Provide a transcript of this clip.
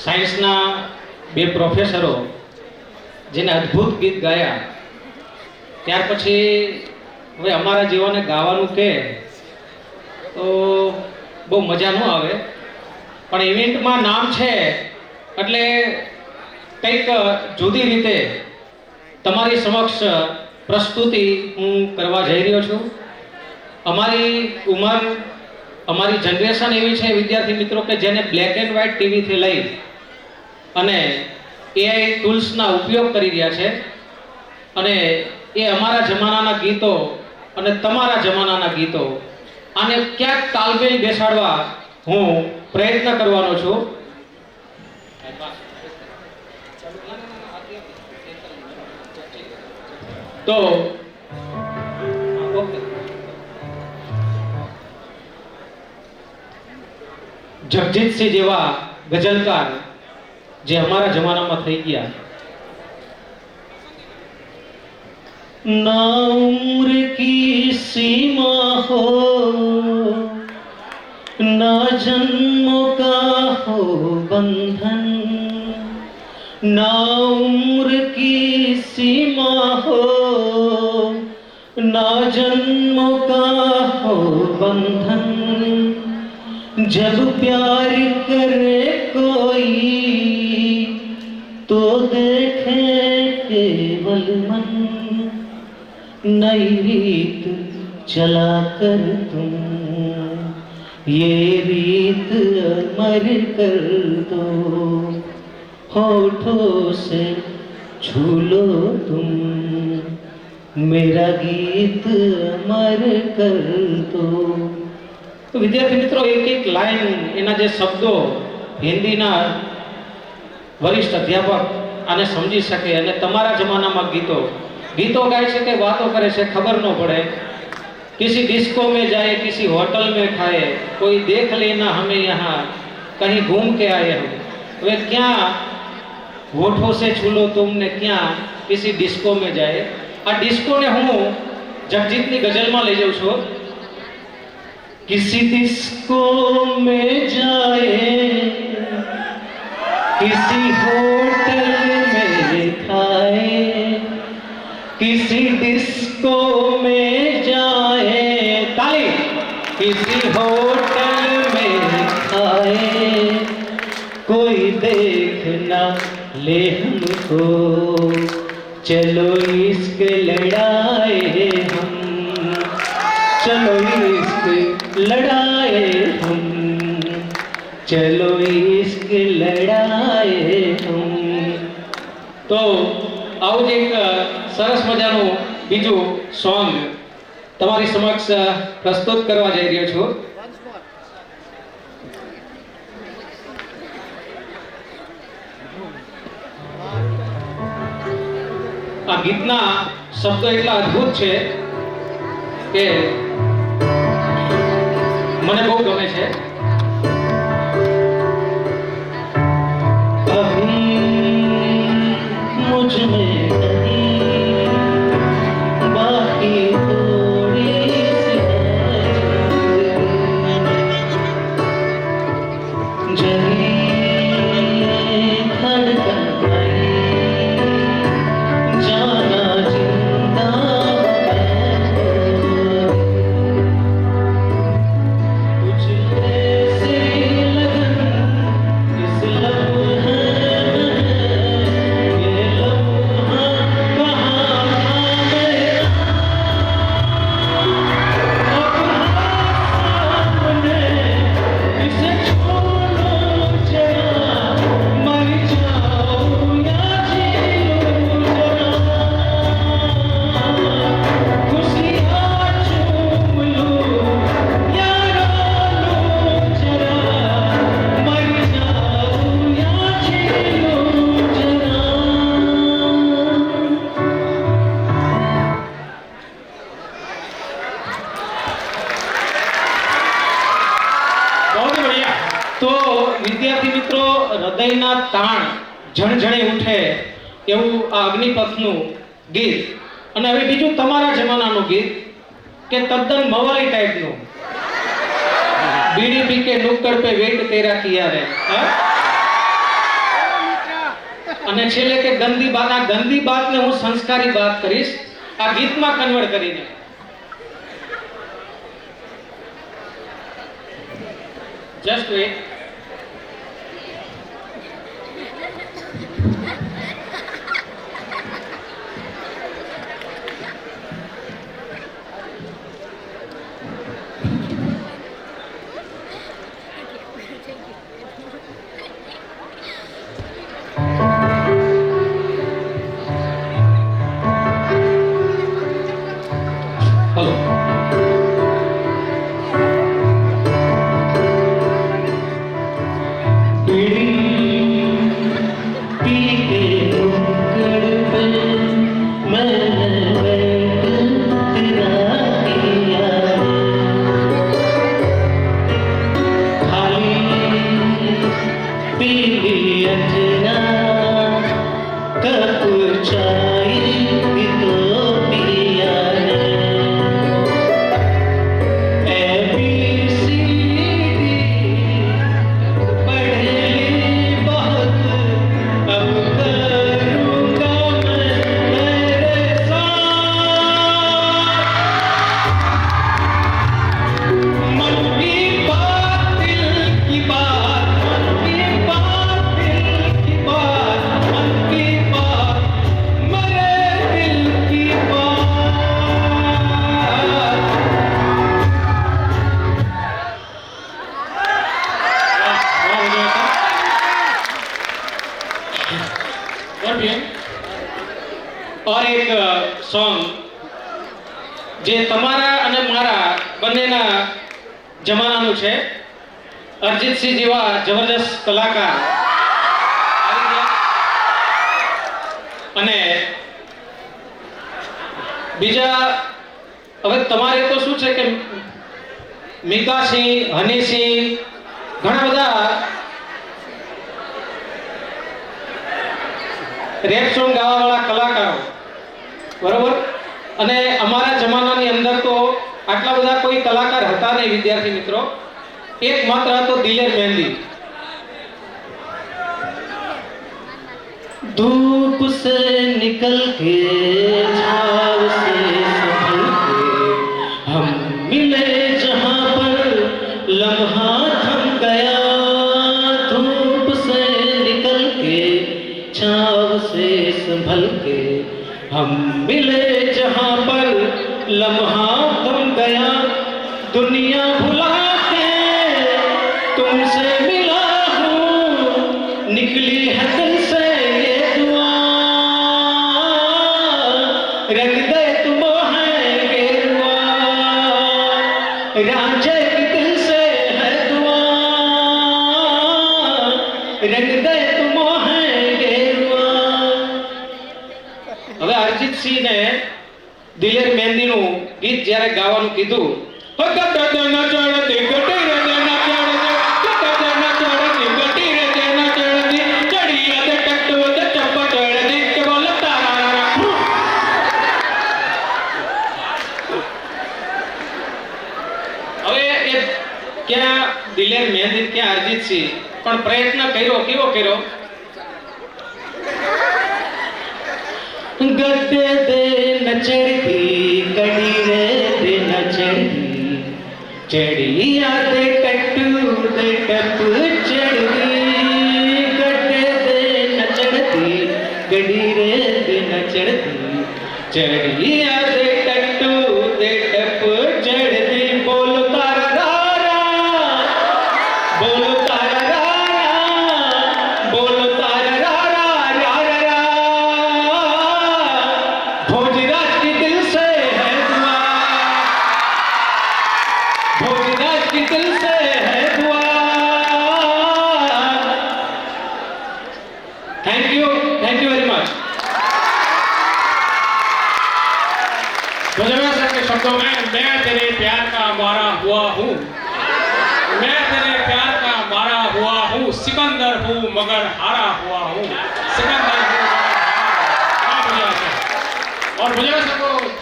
સાયન્સના બે પ્રોફેસરો જેને અદ્ભુત ગીત ગાયા, ત્યાર પછી હવે અમારા જેવાને ગાવાનું કહે તો બહુ મજા ન આવે, પણ ઇવેન્ટમાં નામ છે એટલે કંઈક જુદી રીતે તમારી સમક્ષ પ્રસ્તુતિ હું કરવા જઈ રહ્યો છું. અમારી ઉંમર, અમારી જનરેશન એવી છે વિદ્યાર્થી મિત્રો કે જેને બ્લેક એન્ડ વ્હાઇટ ટીવીથી લઈ અને એઆઈ ટૂલ્સના ઉપયોગ કરી રહ્યા છે, અને એ અમારા જમાનાના ગીતો અને તમારા જમાનાના ગીતો આને ક્યાંક તાલમેલ બેસાડવા હું પ્રયત્ન કરવાનો છું. તો જગજીતસિંહ જેવા ગઝલકાર જે અમારા જમાનામાં થઈ ગયા, ना उम्र की सीमा हो ना जन्मों का हो बंधन, ना उम्र की सीमा हो ना जन्मों का हो बंधन, जब प्यार करे कोई तो देखे केवल मन, नई रीत चला कर तुम ये रीत अमर कर दो, होठों से छू लो तुम मेरा गीत अमर कर दो. तो विद्यार्थी मित्रों, एक एक लाइन एना जे शब्दों हिंदीना वरिष्ठ अध्यापक आने समझी सके અને તમારા જમાનામાં गीतों गाए છે કે વાતો કરે છે खबर न पड़े. किसी डिस्को में जाए, किसी होटल में खाए, कोई देख लेना हमें यहाँ कहीं घूम के आए हम. वे क्या होठों से छूलो तुमने क्या किसी डिस्को में जाए. आ डिस्को ने हूँ जगजीतनी गजल में लई जाऊं छूं. किसी डिस्को में जाए, किसी होटल में खाए, किसी डिस्को में जाए, ताली, किसी होटल में खाए, कोई देख ना ले हमको, चलो इश्क लड़ाए हम, चलो इश्क लड़ाए हम, चलो इश्क लड़ाए हम. तो આવું જ એક સરસ મજાનું બીજું સોંગ તમારી સમક્ષ પ્રસ્તુત કરવા જઈ રહ્યો છું. આ ગીતના શબ્દો એટલા અદ્ભુત છે કે મને બહુ ગમે છે. मुझ में नहीं बाकी थोड़ी सी जगी धड़कन गई जाना जिंदा कुछ ऐसी लगन इस लम्हे તો વિદ્યાર્થી મિત્રો, હૃદયના તાણ ઝણઝણી ઉઠે એવું આ અગ્નિપથનું ગીત. અને હવે બીજું તમારા જમાનાનું ગીત કે તદ્દન મવાલી ટાઈપનું. बीड़ी पी के नुक्कड़ पे वेट तेरा किया है. અને છેલ્લે કે ગંદી બાત, આ ગંદી બાતને હું સંસ્કારી બાત કરીશ આ ગીતમાં કન્વર્ટ કરીને. Just wait. और एक सॉन्ग जे तमारा अने मारा बन्नेना जमानानुं छे. अरिजीत सिंह जेवा जबरदस्त कलाकार अने बीजा हवे तमारे तो शुं छे के मीका सिंह, हनी सिंह घणा बधा रेप सॉन्ग गावावाळा कलाकारो बरोबर. અને અમારા જમાનાની અંદર તો આટલા બધા કોઈ કલાકાર હતા નહીં વિદ્યાર્થી મિત્રો. એક માત્ર હતો દિલેર મહેંદી. धूप से निकल के छाव से संभल के हम मिले जहां पर लम्हा थम गया. धूप से निकल के छाव से संभल के हम मिले जहां पर लम्हा थम गया. दुनिया भुला के तुमसे मिला हूँ, निकली है दिल से ये दुआ. रंग दे तुम है गेरुआ, रांझे की दिल से है दुआ. रंग दे तुम है गेरुआ. હવે અરિજીત સિંહ ને દિલેર મહેંદી નું ગીત જ્યારે ગાવાનું કીધું, क्या दिलेर मेहंदी क्या अरिजीत सिंह पण प्रयत्न कर्यो. केवो कर्यो? गड्डे दे न चढ़ती कड़ी रे दे न चढ़ती चढ़िया दे कट्टू दे टप चढ़ती. गड्डे दे न चढ़ती कड़ी रे दे न चढ़ती चढ़िया दे कट्टू दे टप चढ़ती. बोलो तारा रारा, बोलो तारा रारा, बोलो तारा रारा रारा रा. भोजराज की दिल से है दुआ, भोजराज की दिल से है दुआ. Thank you very much. मुझे के शब्दों में मैं तेरे प्यार का मारा हुआ हूँ, मैं तेरे प्यार का मारा हुआ हूँ. सिकंदर हूँ मगर हारा हुआ हूँ, सिकंदर हूँ मगर हारा हुआ हूँ. और मुझे